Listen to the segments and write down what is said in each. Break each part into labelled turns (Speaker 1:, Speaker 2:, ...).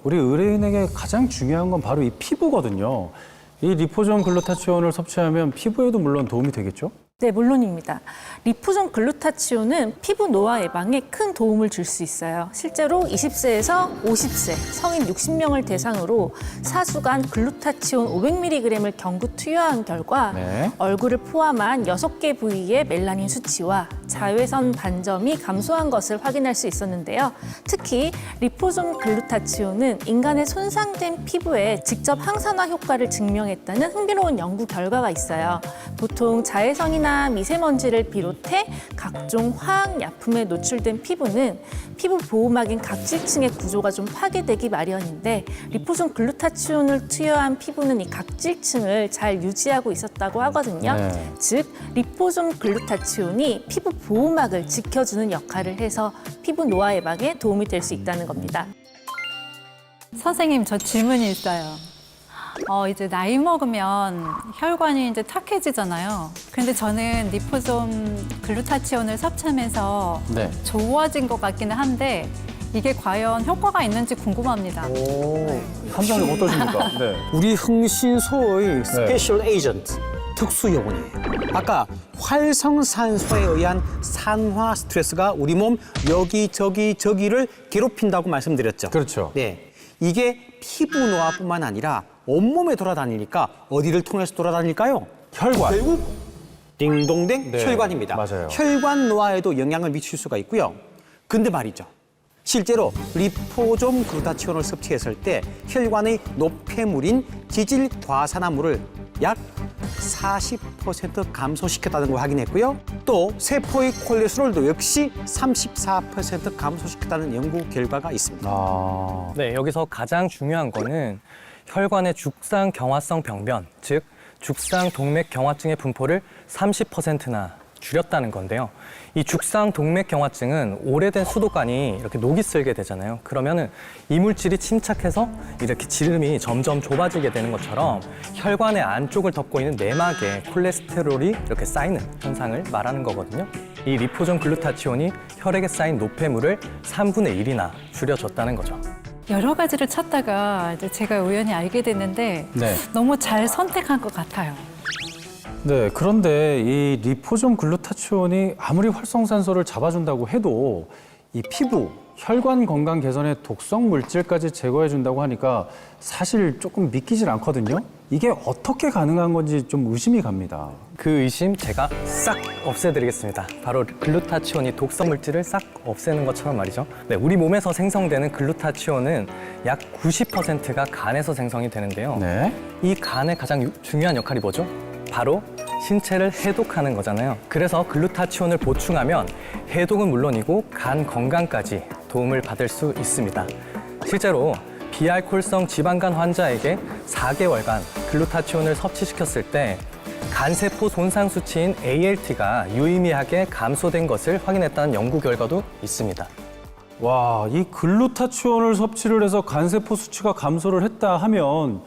Speaker 1: 우리 의뢰인에게 가장 중요한 건 바로 이 피부거든요. 이 리포존 글루타치온을 섭취하면 피부에도 물론 도움이 되겠죠?
Speaker 2: 네, 물론입니다. 리포존 글루타치온은 피부 노화 예방에 큰 도움을 줄 수 있어요. 실제로 20세에서 50세 성인 60명을 대상으로 4주간 글루타치온 500mg을 경구 투여한 결과
Speaker 1: 네.
Speaker 2: 얼굴을 포함한 6개 부위의 멜라닌 수치와 자외선 반점이 감소한 것을 확인할 수 있었는데요. 특히 리포존 글루타치온은 인간의 손상된 피부에 직접 항산화 효과를 증명했다는 흥미로운 연구 결과가 있어요. 보통 자외선이나 미세먼지를 비롯해 각종 화학약품에 노출된 피부는 피부 보호막인 각질층의 구조가 좀 파괴되기 마련인데 리포존 글루타치온을 투여한 피부는 이 각질층을 잘 유지하고 있었다고 하거든요.
Speaker 1: 네.
Speaker 2: 즉, 리포존 글루타치온이 피부 보호막을 지켜주는 역할을 해서 피부 노화 예방에 도움이 될 수 있다는 겁니다.
Speaker 3: 선생님, 저 질문이 있어요. 이제 나이 먹으면 혈관이 이제 탁해지잖아요. 근데 저는 리포존 글루타치온을 섭취하면서
Speaker 1: 네.
Speaker 3: 좋아진 것 같기는 한데 이게 과연 효과가 있는지 궁금합니다.
Speaker 1: 함장님 어떠십니까? 네.
Speaker 4: 우리 흥신소의 스페셜 에이전트, 특수 요원이에요. 아까 활성산소에 의한 산화 스트레스가 우리 몸 여기저기를 괴롭힌다고 말씀드렸죠.
Speaker 1: 그렇죠.
Speaker 4: 네, 이게 피부 노화뿐만 아니라 온몸에 돌아다니니까 어디를 통해서 돌아다닐까요?
Speaker 1: 혈관.
Speaker 4: 결국 딩동댕
Speaker 1: 네,
Speaker 4: 혈관입니다.
Speaker 1: 맞아요.
Speaker 4: 혈관 노화에도 영향을 미칠 수가 있고요. 근데 말이죠. 실제로 리포존 글루타치온을 섭취했을 때 혈관의 노폐물인 지질과산화물을 약 40% 감소시켰다는 걸 확인했고요. 또 세포의 콜레스테롤도 역시 34% 감소시켰다는 연구 결과가 있습니다.
Speaker 1: 아,
Speaker 5: 네, 여기서 가장 중요한 거는 혈관의 죽상 경화성 병변, 즉 죽상 동맥 경화증의 분포를 30%나 줄였다는 건데요. 이 죽상 동맥 경화증은 오래된 수도관이 이렇게 녹이 슬게 되잖아요. 그러면은 이물질이 침착해서 이렇게 지름이 점점 좁아지게 되는 것처럼 혈관의 안쪽을 덮고 있는 내막에 콜레스테롤이 이렇게 쌓이는 현상을 말하는 거거든요. 이 리포존 글루타치온이 혈액에 쌓인 노폐물을 3분의 1이나 줄여줬다는 거죠.
Speaker 3: 여러 가지를 찾다가 이제 제가 우연히 알게 됐는데
Speaker 1: 네.
Speaker 3: 너무 잘 선택한 것 같아요.
Speaker 1: 네. 그런데 이 리포존 글루타치온이 아무리 활성산소를 잡아준다고 해도 이 피부, 혈관 건강 개선에 독성 물질까지 제거해준다고 하니까 사실 조금 믿기질 않거든요. 이게 어떻게 가능한 건지 좀 의심이 갑니다.
Speaker 5: 그 의심 제가 싹 없애드리겠습니다. 바로 글루타치온이 독성 물질을 싹 없애는 것처럼 말이죠. 네, 우리 몸에서 생성되는 글루타치온은 약 90%가 간에서 생성이 되는데요.
Speaker 1: 네.
Speaker 5: 이 간의 가장 중요한 역할이 뭐죠? 바로 신체를 해독하는 거잖아요. 그래서 글루타치온을 보충하면 해독은 물론이고 간 건강까지 도움을 받을 수 있습니다. 실제로 비알코올성 지방간 환자에게 4개월간 글루타치온을 섭취시켰을 때 간세포 손상 수치인 ALT가 유의미하게 감소된 것을 확인했다는 연구 결과도 있습니다.
Speaker 1: 와, 이 글루타치온을 섭취를 해서 간세포 수치가 감소를 했다 하면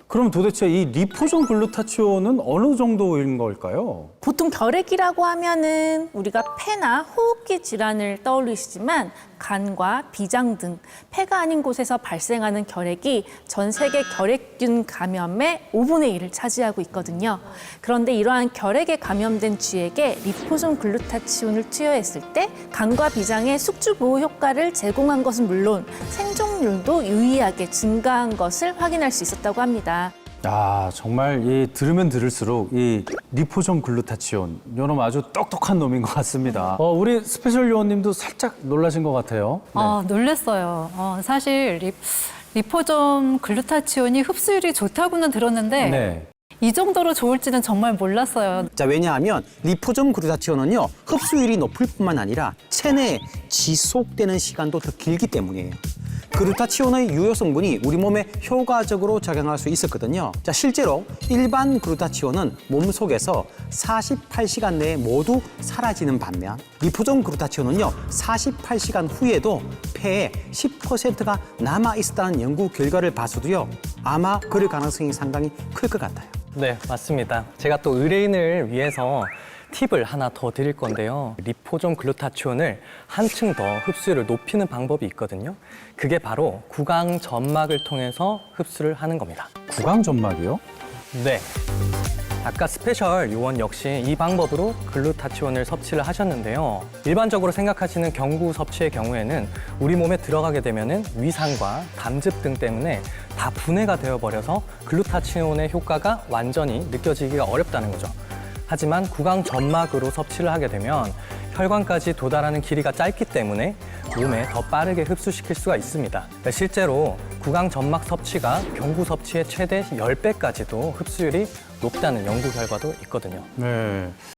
Speaker 1: 그럼 도대체 이 리포존 글루타치온은 어느 정도인 걸까요?
Speaker 2: 보통 결핵이라고 하면은 우리가 폐나 호흡기 질환을 떠올리시지만 간과 비장 등 폐가 아닌 곳에서 발생하는 결핵이 전 세계 결핵균 감염의 5분의 1을 차지하고 있거든요. 그런데 이러한 결핵에 감염된 쥐에게 리포존 글루타치온을 투여했을 때 간과 비장의 숙주 보호 효과를 제공한 것은 물론 생존율도 유의하게 증가한 것을 확인할 수 있었다고 합니다.
Speaker 1: 아, 정말 이 들으면 들을수록 이 리포존 글루타치온 요놈 아주 똑똑한 놈인 것 같습니다. 우리 스페셜 요원님도 살짝 놀라신 것 같아요. 네.
Speaker 3: 놀랐어요. 사실 리포존 글루타치온이 흡수율이 좋다고는 들었는데
Speaker 1: 네.
Speaker 3: 이 정도로 좋을지는 정말 몰랐어요.
Speaker 4: 자, 왜냐하면 리포존 글루타치온은요, 흡수율이 높을 뿐만 아니라 체내에 지속되는 시간도 더 길기 때문이에요. 글루타치온의 유효 성분이 우리 몸에 효과적으로 작용할 수 있었거든요. 자, 실제로 일반 글루타치온은 몸속에서 48시간 내에 모두 사라지는 반면 리포존 글루타치온은요, 48시간 후에도 폐에 10%가 남아 있었다는 연구 결과를 봐서도요, 아마 그럴 가능성이 상당히 클 것 같아요.
Speaker 5: 네, 맞습니다. 제가 또 의뢰인을 위해서 팁을 하나 더 드릴 건데요. 리포좀 글루타치온을 한층 더 흡수율을 높이는 방법이 있거든요. 그게 바로 구강 점막을 통해서 흡수를 하는 겁니다.
Speaker 1: 구강 점막이요?
Speaker 5: 네. 아까 스페셜 요원 역시 이 방법으로 글루타치온을 섭취를 하셨는데요. 일반적으로 생각하시는 경구 섭취의 경우에는 우리 몸에 들어가게 되면은 위산과 담즙 등 때문에 다 분해가 되어버려서 글루타치온의 효과가 완전히 느껴지기가 어렵다는 거죠. 하지만 구강 점막으로 섭취를 하게 되면 혈관까지 도달하는 길이가 짧기 때문에 몸에 더 빠르게 흡수시킬 수가 있습니다. 실제로 구강 점막 섭취가 경구 섭취의 최대 10배까지도 흡수율이 높다는 연구 결과도 있거든요.
Speaker 1: 네.